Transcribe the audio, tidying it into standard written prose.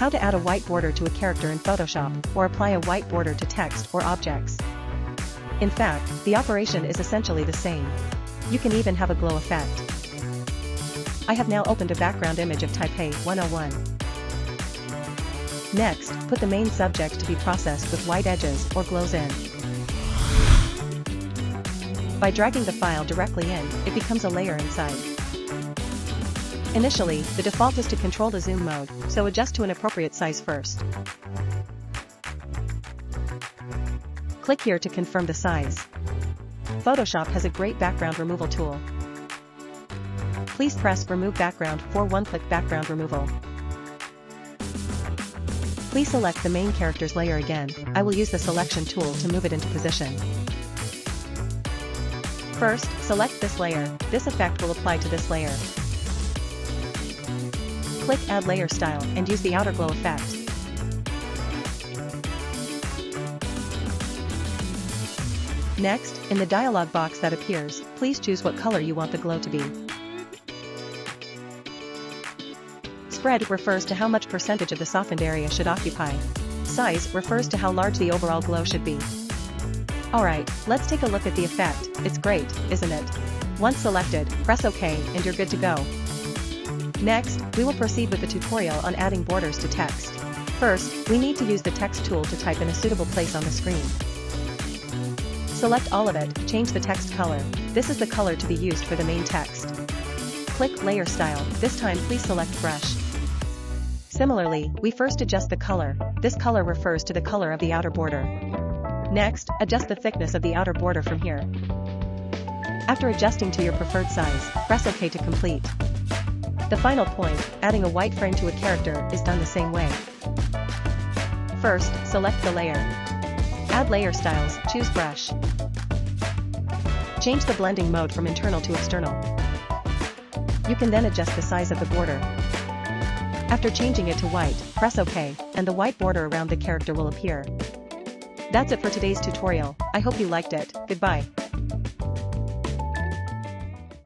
How to add a white border to a character in Photoshop, or apply a white border to text or objects. In fact, the operation is essentially the same. You can even have a glow effect. I have now opened a background image of Taipei 101. Next, put the main subject to be processed with white edges or glows in. By dragging the file directly in, it becomes a layer inside. Initially, the default is to control the zoom mode, so adjust to an appropriate size first. Click here to confirm the size. Photoshop has a great background removal tool. Please press Remove Background for one-click background removal. Please select the main character's layer again. I will use the selection tool to move it into position. First, select this layer. This effect will apply to this layer. Click Add Layer Style and use the outer glow effect. Next, in the dialog box that appears, please choose what color you want the glow to be. Spread refers to how much percentage of the softened area should occupy. Size refers to how large the overall glow should be. Alright, let's take a look at the effect. It's great, isn't it? Once selected, press OK and you're good to go. Next, we will proceed with the tutorial on adding borders to text. First, we need to use the text tool to type in a suitable place on the screen. Select all of it, change the text color. This is the color to be used for the main text. Click Layer Style, this time please select Brush. Similarly, we first adjust the color. This color refers to the color of the outer border. Next, adjust the thickness of the outer border from here. After adjusting to your preferred size, press OK to complete. The final point, adding a white frame to a character, is done the same way. First, select the layer. Add layer styles, choose brush. Change the blending mode from internal to external. You can then adjust the size of the border. After changing it to white, press OK, and the white border around the character will appear. That's it for today's tutorial. I hope you liked it. Goodbye.